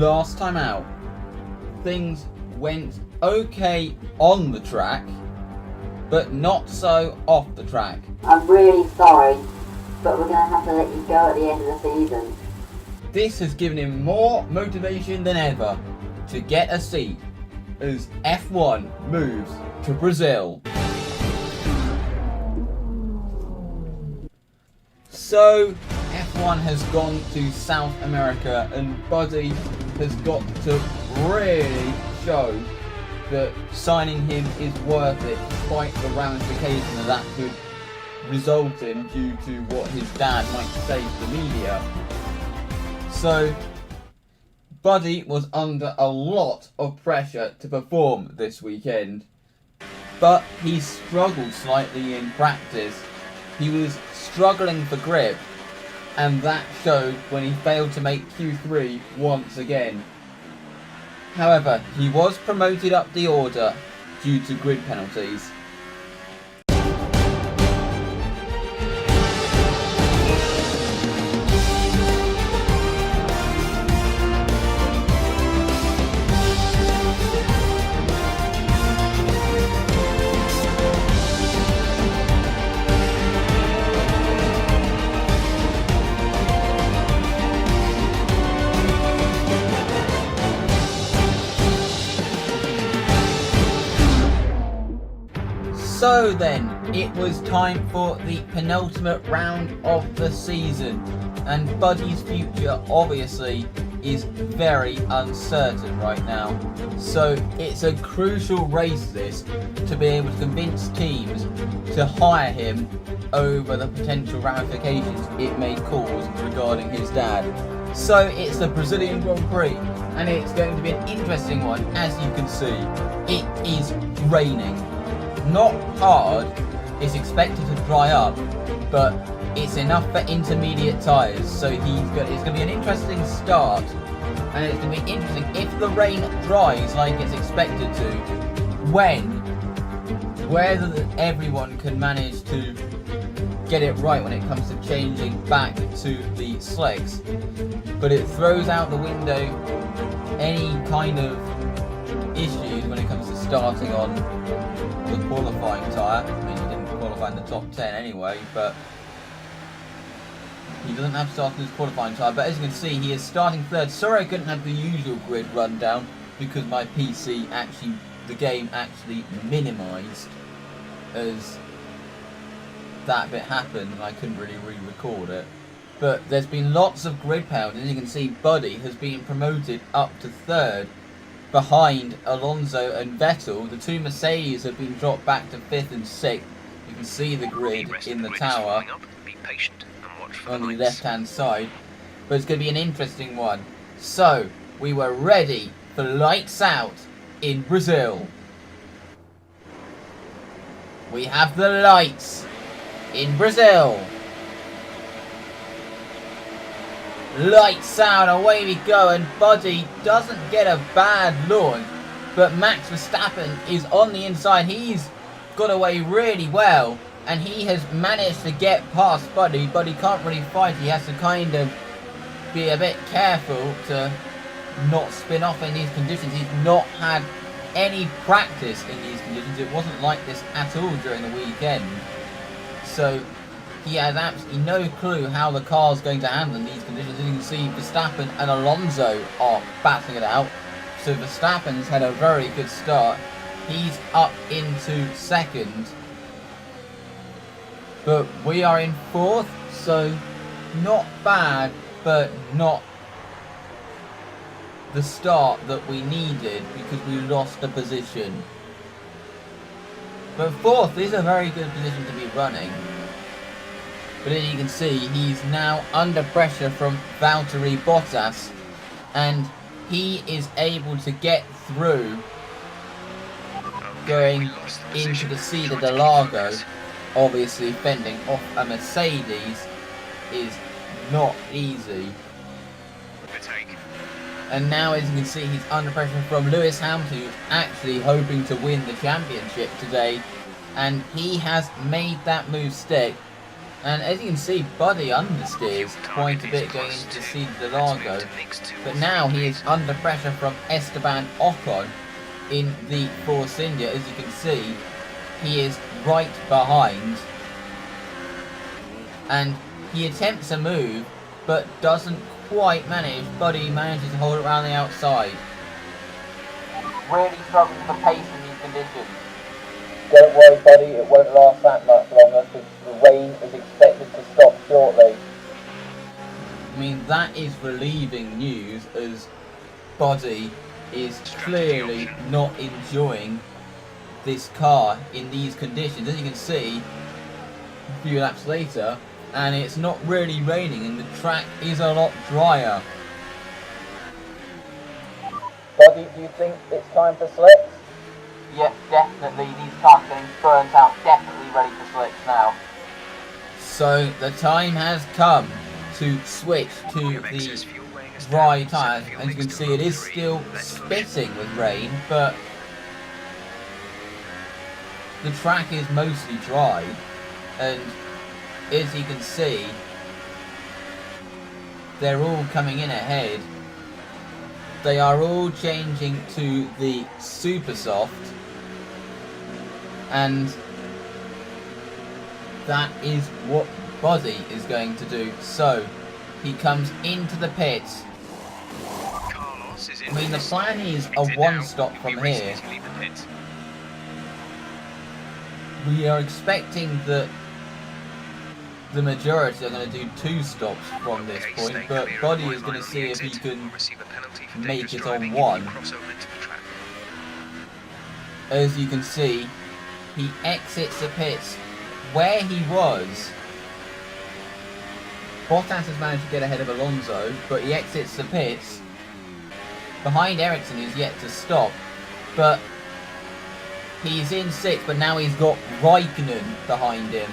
last time out, things went okay on the track, but not so off the track. I'm really sorry, but we're going to have to let you go at the end of the season. This has given him more motivation than ever to get a seat as F1 moves to Brazil. So F1 has gone to South America, and Buddy has got to really show that signing him is worth it, despite the ramifications that could result in due to what his dad might say to the media. So Buddy was under a lot of pressure to perform this weekend, but he struggled slightly in practice. He was struggling for grip, and that showed when he failed to make Q3 once again. However, he was promoted up the order due to grid penalties. So then, it was time for the penultimate round of the season, and Buddy's future obviously is very uncertain right now. So it's a crucial race this, to be able to convince teams to hire him over the potential ramifications it may cause regarding his dad. So it's the Brazilian Grand Prix, and it's going to be an interesting one. As you can see, it is raining. Not hard, it's expected to dry up, but it's enough for intermediate tyres, so it's going to be an interesting start, and it's going to be interesting if the rain dries like it's expected to, whether everyone can manage to get it right when it comes to changing back to the slicks. But it throws out the window any kind of issues when it comes to starting on the qualifying tyre. I mean, he didn't qualify in the top 10 anyway, but he doesn't have to start in his qualifying tyre. But as you can see, he is starting third. Sorry I couldn't have the usual grid rundown, because my PC the game actually minimised as that bit happened, and I couldn't really re-record it. But there's been lots of grid penalties. As you can see, Buddy has been promoted up to third, behind Alonso and Vettel. The two Mercedes have been dropped back to 5th and 6th. You can see the grid in the tower on the left hand side, but it's going to be an interesting one. So we were ready for lights out in Brazil. We have the lights in Brazil. Lights out, away we go, and Buddy doesn't get a bad launch, but Max Verstappen is on the inside. He's got away really well, and he has managed to get past Buddy, but he can't really fight. He has to kind of be a bit careful to not spin off in these conditions. He's not had any practice in these conditions. It wasn't like this at all during the weekend, so he has absolutely no clue how the car's going to handle in these conditions. As you can see, Verstappen and Alonso are battling it out. So Verstappen's had a very good start. He's up into second, but we are in fourth, so not bad, but not the start that we needed, because we lost a position. But fourth is a very good position to be running. But as you can see, he's now under pressure from Valtteri Bottas, and he is able to get through, going into the Cida de Lago. Obviously, fending off a Mercedes is not easy. And now, as you can see, he's under pressure from Lewis Hamilton, who's actually hoping to win the championship today, and he has made that move stick. And as you can see, Buddy understeers quite a bit going into the Cedar de Largo. But now he is under pressure from Esteban Ocon in the Force India. As you can see, he is right behind. And he attempts a move, but doesn't quite manage. Buddy manages to hold it around the outside. Really struggling for pace in these conditions. Don't worry, Buddy, it won't last that much longer because the rain is expected to stop shortly. I mean, that is relieving news, as Buddy is clearly not enjoying this car in these conditions. As you can see, a few laps later, and it's not really raining and the track is a lot drier. Buddy, do you think it's time for slicks? Yep, definitely. These cars are getting burnt out. Definitely ready for slicks now. So the time has come to switch to the dry tyres. As you can see, it is still spitting with rain, but the track is mostly dry. And as you can see, they're all coming in ahead. They are all changing to the super soft. And that is what Buddy is going to do. So he comes into the pits. I mean, the plan is a one stop from here. We are expecting that the majority are going to do 2 stops from this point, but Buddy is going to see if he can make it on 1. As you can see, he exits the pits where he was. Bottas has managed to get ahead of Alonso, but he exits the pits behind Ericsson, who's yet to stop. But he's in 6th, but now he's got Raikkonen behind him.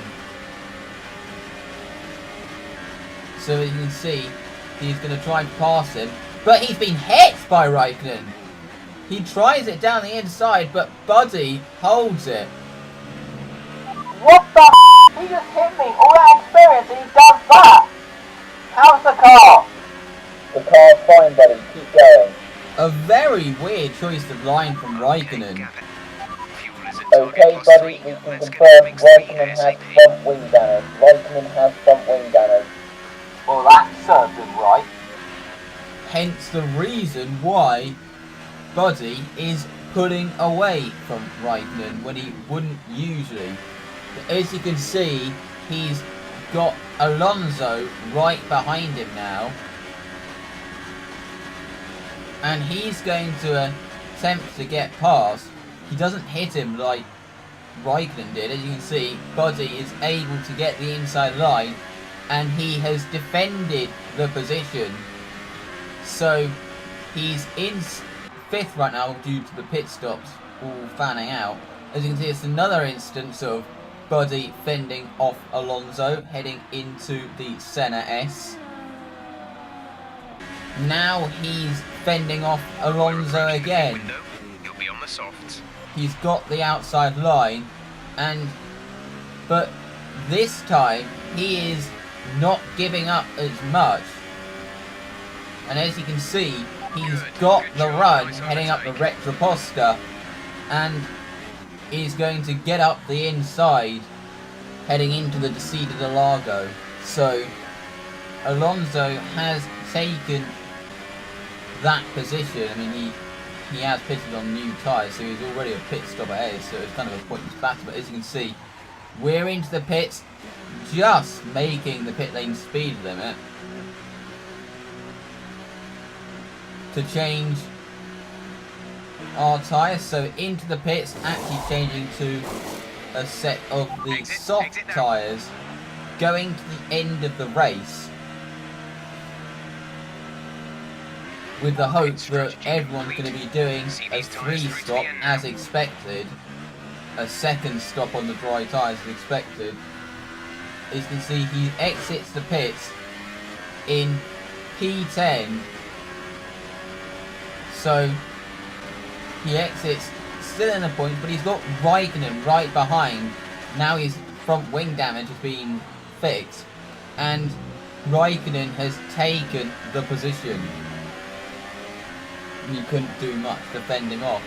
So as you can see, he's going to try and pass him, but he's been hit by Raikkonen. He tries it down the inside, but Buddy holds it. What the f***? He just hit me, all that experience, and he does that! How's the car? The car's fine, Buddy, keep going. A very weird choice of line from Raikkonen. Okay, Buddy, we can confirm Raikkonen has front wing damage. Well, that serves him right. Hence the reason why Buddy is pulling away from Raikkonen when he wouldn't usually. But as you can see, he's got Alonso right behind him now. And he's going to attempt to get past. He doesn't hit him like Raikkonen did. As you can see, Buddy is able to get the inside line, and he has defended the position. So he's in 5th right now due to the pit stops all fanning out. As you can see, it's another instance of Buddy fending off Alonso, heading into the Senna S. Now he's fending off Alonso again. He's got the outside line, but this time he is not giving up as much. And as you can see, he's got the run heading up the Retroposta, and is going to get up the inside heading into the Cedar de Largo. So Alonso has taken that position. I mean, he has pitted on new tyres, so he's already a pit stop ahead, so it's kind of a pointless battle. But as you can see, we're into the pits, just making the pit lane speed limit to change our tyres. So into the pits, actually changing to a set of the soft tyres, going to the end of the race, with the hope that everyone's going to be doing a 3-stop as expected, a 2nd stop on the dry tyres as expected. As you can see, he exits the pits in P10, so he exits still in the points, but he's got Raikkonen right behind. Now his front wing damage has been fixed, and Raikkonen has taken the position. You couldn't do much to fend him off.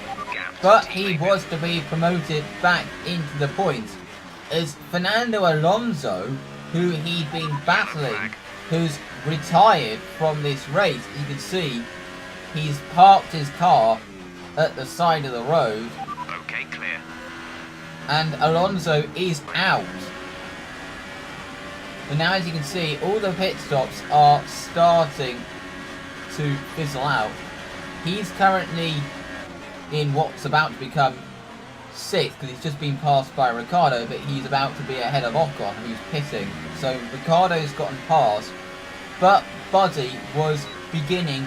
But he was to be promoted back into the points, as Fernando Alonso, who he'd been battling, who's retired from this race. You can see he's parked his car at the side of the road. Okay, clear. And Alonso is out. But now, as you can see, all the pit stops are starting to fizzle out. He's currently in what's about to become 6th, because he's just been passed by Ricciardo, but he's about to be ahead of Ocon, who's pitting. So Ricciardo's gotten past, but Buddy was beginning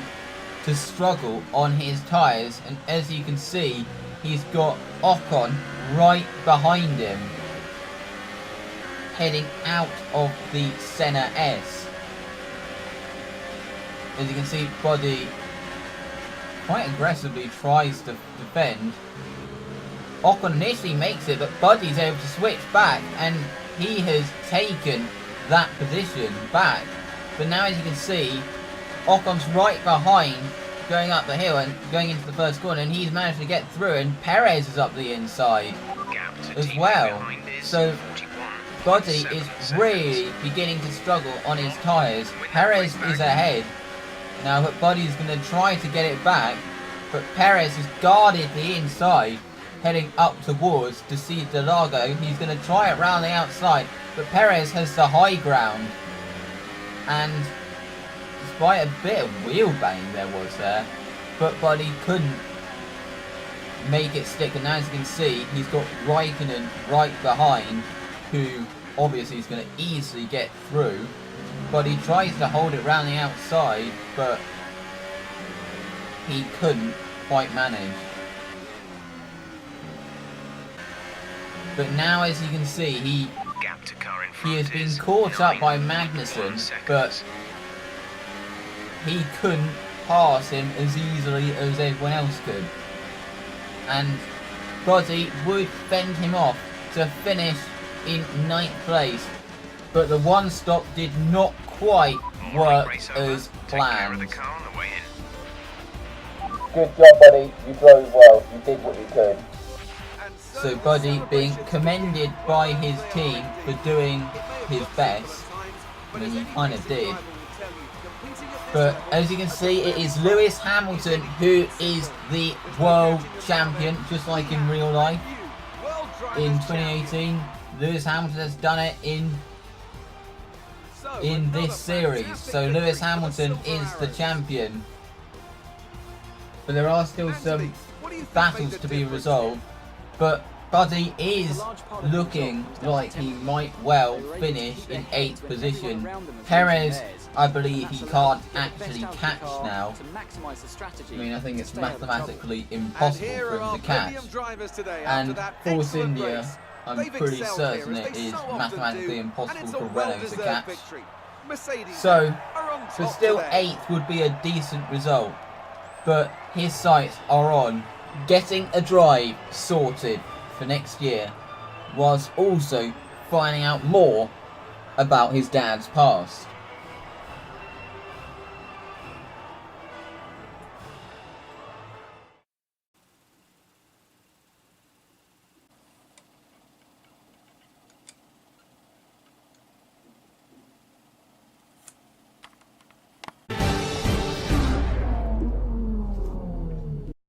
to struggle on his tyres, and as you can see, he's got Ocon right behind him, heading out of the Senna S. As you can see, Buddy quite aggressively tries to defend. Ocon initially makes it, but Buddy's able to switch back, and he has taken that position back. But now, as you can see, Ocon's right behind, going up the hill and going into the first corner, and he's managed to get through, and Perez is up the inside as well. So Buddy is really beginning to struggle on his tyres. Perez is ahead now, but Buddy's going to try to get it back, but Perez has guarded the inside, heading up towards to see Delago. He's going to try it round the outside, but Perez has the high ground, and despite a bit of wheel banging there was there, but Buddy couldn't make it stick, and as you can see, he's got Raikkonen right behind, who obviously is going to easily get through. But he tries to hold it round the outside, but he couldn't quite manage. But now, as you can see, he has been caught up by Magnussen, but he couldn't pass him as easily as everyone else could. And Buddy would fend him off to finish in 9th place, but the one stop did not quite work as planned. Good job, buddy. You drove well. You did what you could. So Buddy being commended by his team for doing his best. I mean, he kind of did. But as you can see, it is Lewis Hamilton who is the world champion, just like in real life. In 2018, Lewis Hamilton has done it in this series. So Lewis Hamilton is the champion. But there are still some battles to be resolved. But Buddy is looking like he might well finish in 8th position. Perez, I believe he can't actually catch now. I mean, I think it's mathematically impossible for him to catch. And Force India, I'm pretty certain it is mathematically impossible for Renault to catch. So still 8th would be a decent result. But his sights are on getting a drive sorted for next year, whilst also finding out more about his dad's past.